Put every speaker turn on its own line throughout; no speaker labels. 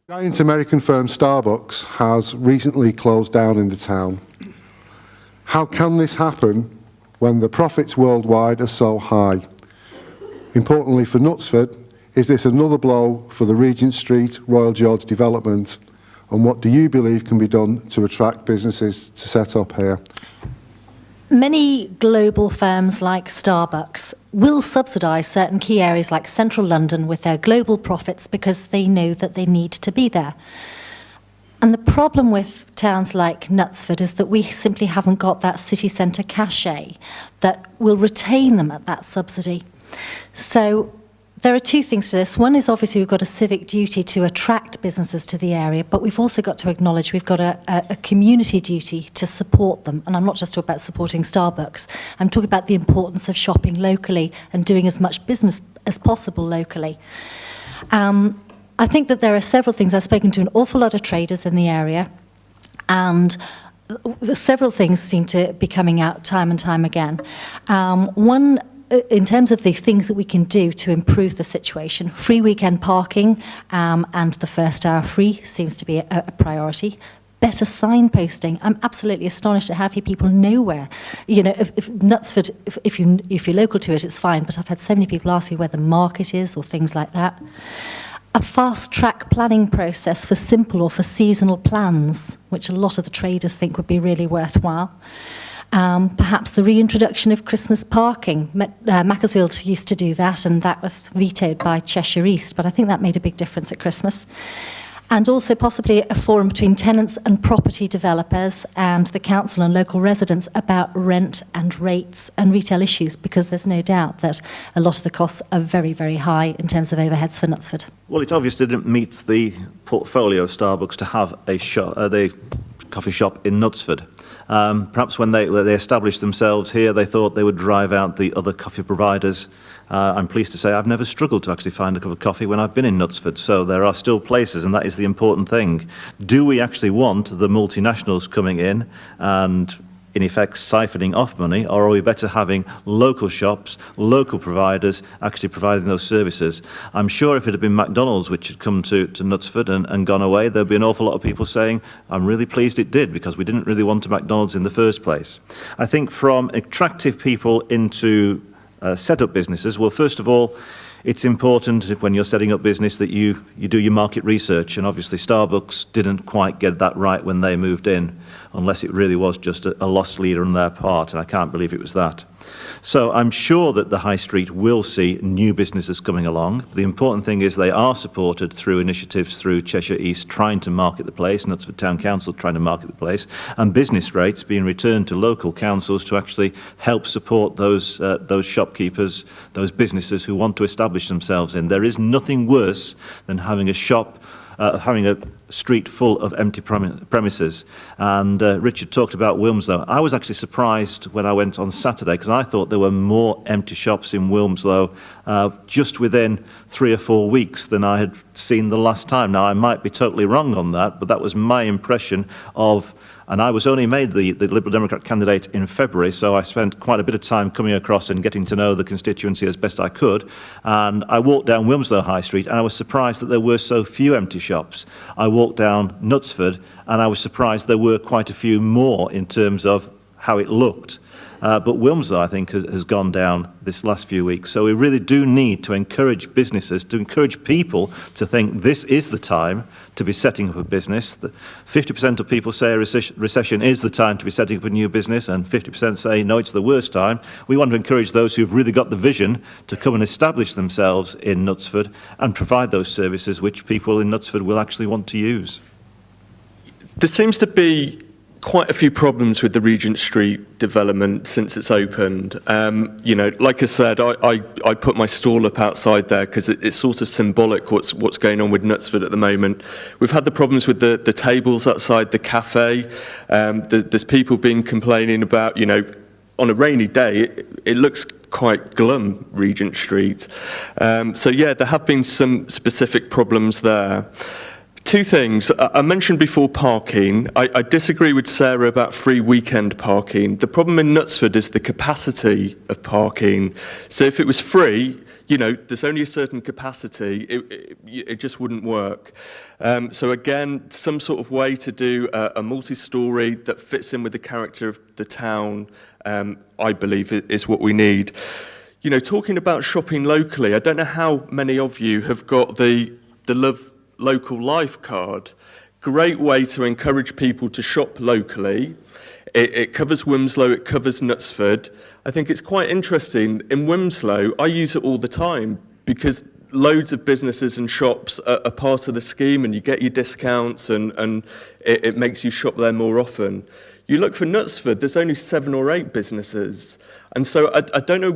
Giant American firm Starbucks has recently closed down in the town. How can this happen when the profits worldwide are so high? Importantly for Knutsford, is this another blow for the Regent Street Royal George development? And what do you believe can be done to attract businesses to set up here?
Many global firms like Starbucks will subsidise certain key areas like central London with their global profits because they know that they need to be there. And the problem with towns like Knutsford is that we simply haven't got that city centre cachet that will retain them at that subsidy. So there are two things to this. One is obviously we've got a civic duty to attract businesses to the area, but we've also got to acknowledge we've got a community duty to support them. And I'm not just talking about supporting Starbucks. I'm talking about the importance of shopping locally and doing as much business as possible locally. I think that there are several things. I've spoken to an awful lot of traders in the area, and several things seem to be coming out time and time again. One, in terms of the things that we can do to improve the situation, free weekend parking and the first hour free seems to be a priority. Better signposting. I'm absolutely astonished at how few people know where. You know, if Knutsford, if you're local to it, it's fine, but I've had so many people ask me where the market is or things like that. A fast-track planning process for simple or for seasonal plans, which a lot of the traders think would be really worthwhile. Perhaps the reintroduction of Christmas parking. Macclesfield used to do that, and that was vetoed by Cheshire East, but I think that made a big difference at Christmas. And also possibly a forum between tenants and property developers and the council and local residents about rent and rates and retail issues, because there's no doubt that a lot of the costs are very, very high in terms of overheads for Knutsford.
Well, it obviously didn't meet the portfolio of Starbucks to have a coffee shop in Knutsford. Perhaps when they established themselves here, they thought they would drive out the other coffee providers. I'm pleased to say I've never struggled to actually find a cup of coffee when I've been in Knutsford, so there are still places, and that is the important thing. Do we actually want the multinationals coming in and in effect siphoning off money, or are we better having local shops, local providers actually providing those services? I'm sure if it had been McDonald's which had come to Knutsford and gone away, there'd be an awful lot of people saying, I'm really pleased it did, because we didn't really want a McDonald's in the first place. I think from attractive people into set up businesses, well, first of all, it's important when you're setting up business that you do your market research, and obviously Starbucks didn't quite get that right when they moved in, unless it really was just a lost leader on their part, and I can't believe it was that. So I'm sure that the High Street will see new businesses coming along. The important thing is they are supported through initiatives through Cheshire East trying to market the place, Knutsford Town Council trying to market the place, and business rates being returned to local councils to actually help support those shopkeepers, those businesses who want to establish themselves in. There is nothing worse than having a shop, having a street full of empty premises. And Richard talked about Wilmslow. I was actually surprised when I went on Saturday, because I thought there were more empty shops in Wilmslow just within 3 or 4 weeks than I had seen the last time. Now, I might be totally wrong on that, but that was my impression of. And I was only made the Liberal Democrat candidate in February, so I spent quite a bit of time coming across and getting to know the constituency as best I could. And I walked down Wilmslow High Street, and I was surprised that there were so few empty shops. I walked down Knutsford, and I was surprised there were quite a few more in terms of how it looked. But Wilmslow, I think, has gone down this last few weeks. So we really do need to encourage businesses, to encourage people to think this is the time to be setting up a business. 50% of people say a recession is the time to be setting up a new business, and 50% say, no, it's the worst time. We want to encourage those who've really got the vision to come and establish themselves in Knutsford and provide those services which people in Knutsford will actually want to use.
There seems to be quite a few problems with the Regent Street development since it's opened. You know, like I said, I put my stall up outside there because it's sort of symbolic what's going on with Knutsford at the moment. We've had the problems with the tables outside the cafe. There's people been complaining about, you know, on a rainy day, it looks quite glum, Regent Street. So yeah, there have been some specific problems there. Two things. I mentioned before parking. I disagree with Sarah about free weekend parking. The problem in Knutsford is the capacity of parking. So if it was free, there's only a certain capacity, it just wouldn't work. So again, some sort of way to do a multi-story that fits in with the character of the town, I believe is what we need. Talking about shopping locally, I don't know how many of you have got the Love Local Life card. Great way to encourage people to shop locally. It covers Wilmslow, it covers Knutsford. I think it's quite interesting. In Wilmslow, I use it all the time because loads of businesses and shops are part of the scheme, and you get your discounts, and it makes you shop there more often. You look for Knutsford, there's only 7 or 8 businesses. And so I don't know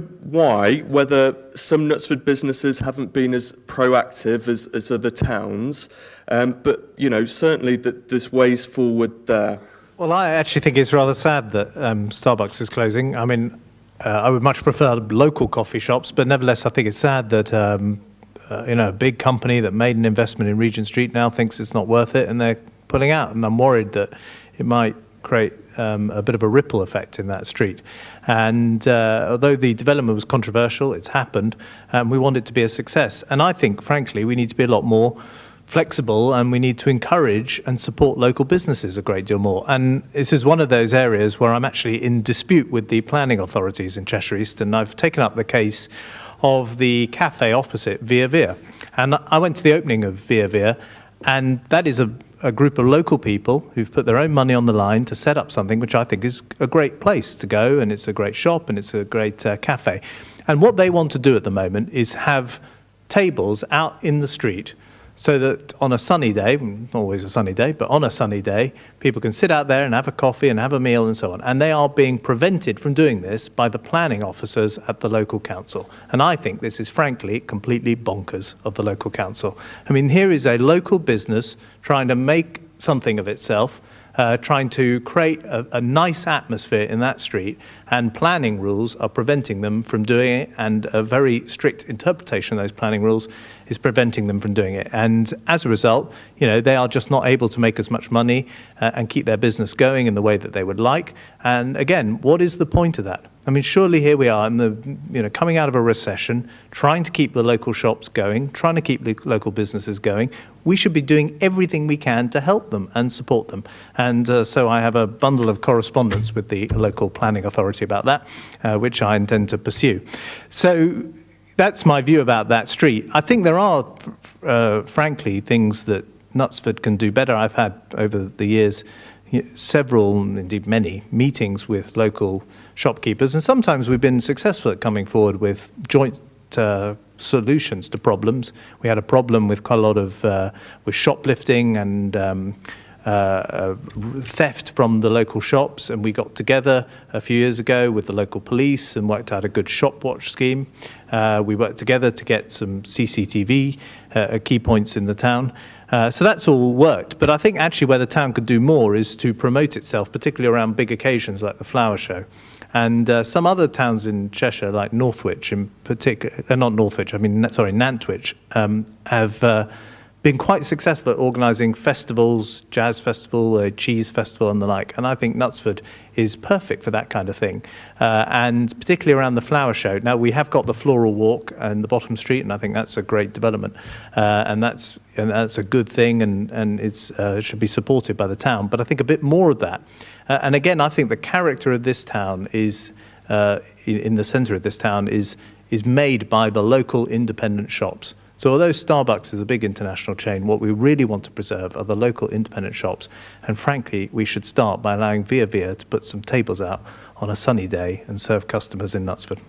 whether some Knutsford businesses haven't been as proactive as other towns, but certainly that there's ways forward there.
Well, I actually think it's rather sad that Starbucks is closing. I mean, I would much prefer local coffee shops, but nevertheless, I think it's sad that a big company that made an investment in Regent Street now thinks it's not worth it, and they're pulling out. And I'm worried that it might create a bit of a ripple effect in that street. And although the development was controversial, it's happened, and we want it to be a success. And I think, frankly, we need to be a lot more flexible, and we need to encourage and support local businesses a great deal more. And this is one of those areas where I'm actually in dispute with the planning authorities in Cheshire East, and I've taken up the case of the cafe opposite Via Via. And I went to the opening of Via Via, and that is a group of local people who've put their own money on the line to set up something which I think is a great place to go, and it's a great shop, and it's a great cafe. And what they want to do at the moment is have tables out in the street, so that on a sunny day, not always a sunny day, but on a sunny day, people can sit out there and have a coffee and have a meal and so on. And they are being prevented from doing this by the planning officers at the local council. And I think this is, frankly, completely bonkers of the local council. I mean, here is a local business trying to make something of itself, trying to create a nice atmosphere in that street, and planning rules are preventing them from doing it, and a very strict interpretation of those planning rules is preventing them from doing it. And as a result, they are just not able to make as much money and keep their business going in the way that they would like. And again, what is the point of that? I mean, surely here we are in coming out of a recession, trying to keep the local shops going, trying to keep the local businesses going. We should be doing everything we can to help them and support them. And so I have a bundle of correspondence with the local planning authority about that, which I intend to pursue. So that's my view about that street. I think there are, frankly, things that Knutsford can do better. I've had, over the years, several, indeed many, meetings with local shopkeepers, and sometimes we've been successful at coming forward with joint solutions to problems. We had a problem with quite a lot of with shoplifting and theft from the local shops, and we got together a few years ago with the local police and worked out a good shop watch scheme. We worked together to get some CCTV at key points in the town. So that's all worked. But I think actually where the town could do more is to promote itself, particularly around big occasions like the flower show. And some other towns in Cheshire, like Northwich in particular, not Northwich, Nantwich, have been quite successful at organising festivals, jazz festival, a cheese festival and the like. And I think Knutsford is perfect for that kind of thing. And particularly around the flower show. Now, we have got the floral walk and the bottom street, and I think that's a great development. And that's a good thing, and it should be supported by the town. But I think a bit more of that. And again, I think the character of this town is, in the centre of this town, is made by the local independent shops. So although Starbucks is a big international chain, what we really want to preserve are the local independent shops. And frankly, we should start by allowing Via Via to put some tables out on a sunny day and serve customers in Knutsford.